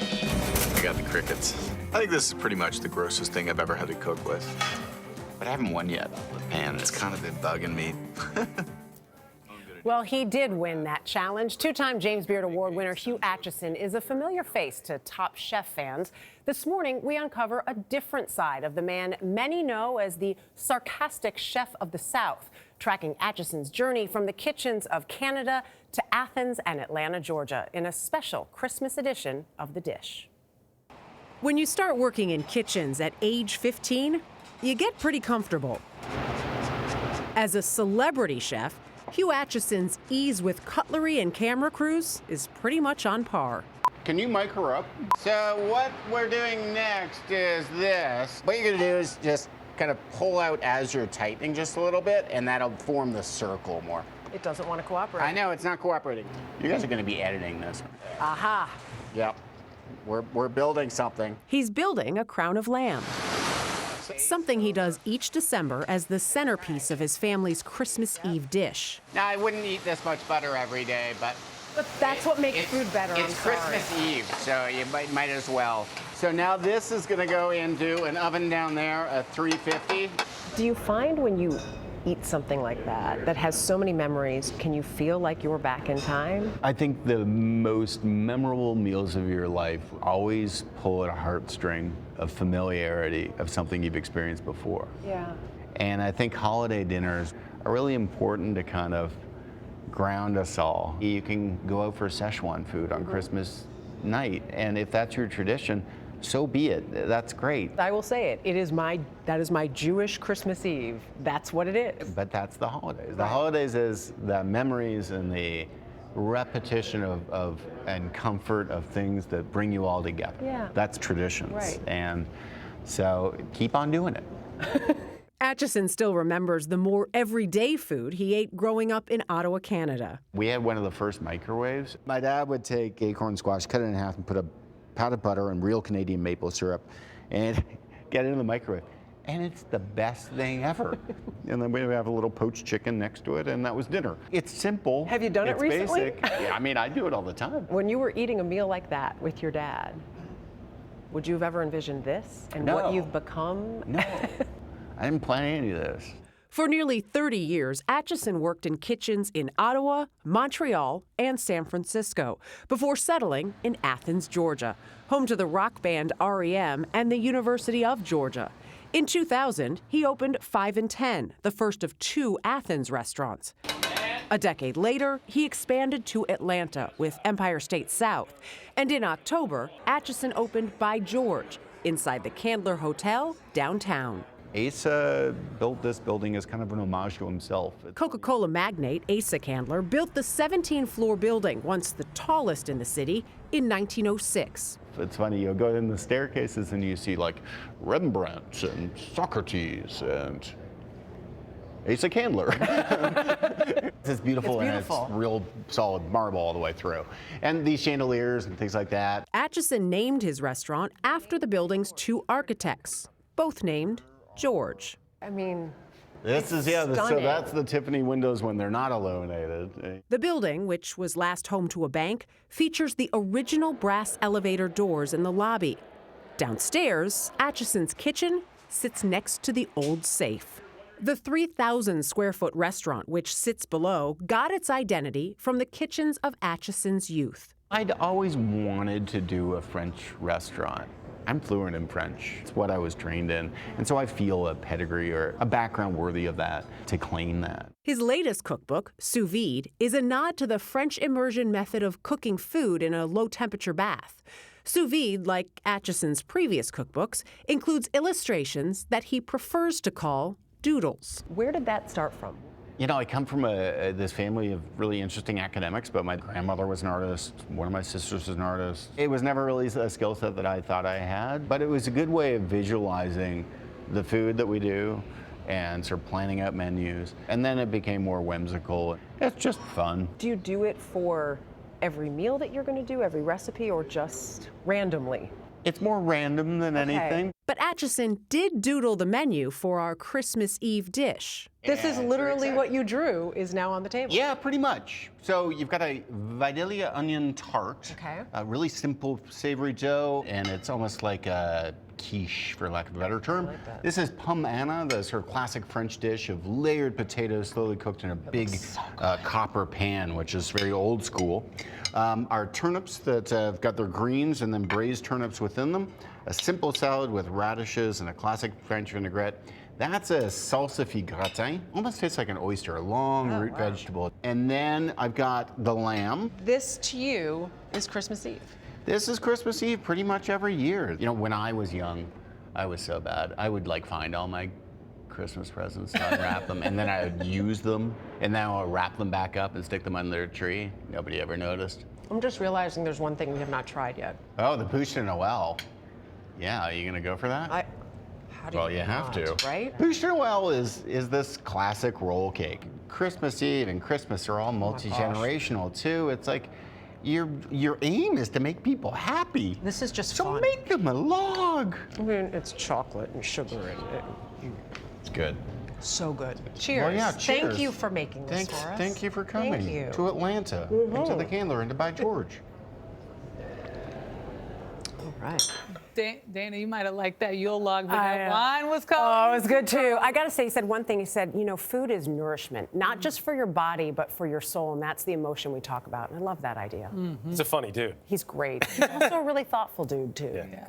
I got the crickets. I think this is pretty much the grossest thing I've ever had to cook with. But I haven't won yet. Man, it's kind of been bugging me. Well, he did win that challenge. Two-time James Beard Award winner Hugh Acheson is a familiar face to Top Chef fans. This morning, we uncover a different side of the man many know as the sarcastic chef of the South, tracking Acheson's journey from the kitchens of Canada to Athens and Atlanta, Georgia, in a special Christmas edition of The Dish. When you start working in kitchens at age 15, you get pretty comfortable. As a celebrity chef, Hugh Acheson's ease with cutlery and camera crews is pretty much on par. Can you mic her up? So what we're doing next is this. What you're gonna do is just kind of pull out as you're tightening just a little bit, and that'll form the circle more. It doesn't want to cooperate. I know, it's not cooperating. You guys are gonna be editing this. Aha. Yep, we're building something. He's building a crown of lamb. Something he does each December as the centerpiece of his family's Christmas Eve dish. Now, I wouldn't eat this much butter every day, but that's what makes food better. It's Christmas Eve, so you might as well. So now this is going to go into an oven down there, a 350. Do you find when you eat something like that has so many memories, can you feel like you're back in time? I think the most memorable meals of your life always pull at a heartstring of familiarity of something you've experienced before. Yeah. And I think holiday dinners are really important to kind of ground us all. You can go out for Szechuan food on Christmas night, and if that's your tradition, so be it. That's great. I will say it. That is my Jewish Christmas Eve. That's what it is. But that's the holidays. The Right. holidays is the memories and the repetition of and comfort of things that bring you all together. Yeah. That's traditions. Right. And so keep on doing it. Acheson still remembers the more everyday food he ate growing up in Ottawa, Canada. We had one of the first microwaves. My dad would take acorn squash, cut it in half, and put a pat of butter and real Canadian maple syrup and get it in the microwave. And it's the best thing ever. And then we have a little poached chicken next to it, and that was dinner. It's simple. Have you done it recently? Basic. Yeah, I mean, I do it all the time. When you were eating a meal like that with your dad, would you have ever envisioned this and what No. you've become? No, I didn't plan any of this. For nearly 30 years, Acheson worked in kitchens in Ottawa, Montreal, and San Francisco before settling in Athens, Georgia, home to the rock band REM and the University of Georgia. In 2000, he opened 5 and 10, the first of 2 Athens restaurants. A decade later, he expanded to Atlanta with Empire State South. And in October, Acheson opened By George inside the Candler Hotel downtown. Asa built this building as kind of an homage to himself. Coca-Cola magnate Asa Candler built the 17-floor building, once the tallest in the city, in 1906. It's funny, you go in the staircases and you see like Rembrandt and Socrates and Asa Candler. It's beautiful, It's beautiful. And it's real solid marble all the way through. And these chandeliers and things like that. Acheson named his restaurant after the building's 2 architects, both named George. I mean, This is, so stunning. that's the Tiffany windows when they're not illuminated. the building, which was last home to a bank, features the original brass elevator doors in the lobby. Downstairs, Acheson's kitchen sits next to the old safe. The 3,000-square-foot restaurant, which sits below, got its identity from the kitchens of Acheson's youth. I'd always wanted to do a French restaurant. I'm fluent in French. It's what I was trained in. And so I feel a pedigree or a background worthy of that to claim that. His latest cookbook, Sous Vide, is a nod to the French immersion method of cooking food in a low-temperature bath. Sous Vide, like Acheson's previous cookbooks, includes illustrations that he prefers to call doodles. Where did that start from? You know, I come from this family of really interesting academics, but my grandmother was an artist, one of my sisters was an artist. It was never really a skill set that I thought I had, but it was a good way of visualizing the food that we do and sort of planning out menus. And then it became more whimsical. It's just fun. Do you do it for every meal that you're going to do, every recipe, or just randomly? It's more random than anything. But Acheson did doodle the menu for our Christmas Eve dish. This is literally what you drew is now on the table. Yeah, pretty much. So you've got a Vidalia onion tart. Okay. A really simple savory dough, and it's almost like a quiche, for lack of a better term. like that. This is pomme Anna, the sort of classic French dish of layered potatoes slowly cooked in a big copper pan, which is very old school. Our turnips that have got their greens and then braised turnips within them. A simple salad with radishes and a classic French vinaigrette. That's a salsa fi gratin. Almost tastes like an oyster, a long root vegetable. And then I've got the lamb. This to you is Christmas Eve. This is Christmas Eve pretty much every year. You know, when I was young, I was so bad. I would like find all my Christmas presents, unwrap them, and then I would use them, and then I would wrap them back up and stick them under a tree. Nobody ever noticed. I'm just realizing there's one thing we have not tried yet. Oh, the Bûche de Noël. Yeah, are you gonna go for that? How do Well, you have not, to. right? Bûche de Noël is this classic roll cake. Christmas Eve and Christmas are all multi-generational too. It's like your aim is to make people happy. This is just So fun. make them a log. I mean, it's chocolate and sugar and It's good. so good. Cheers. Well, yeah, cheers. Thank you for making this for us. Thank you for coming Thank you. to Atlanta, and to the Candler, and to By George. All right. Dana, you might have liked that Yule log, but I that know. wine was cold. Oh, it was good too. I gotta say, he said one thing. He said, you know, food is nourishment, not just for your body, but for your soul, and that's the emotion we talk about. And I love that idea. He's a funny dude. He's great. He's also a really thoughtful dude too. Yeah.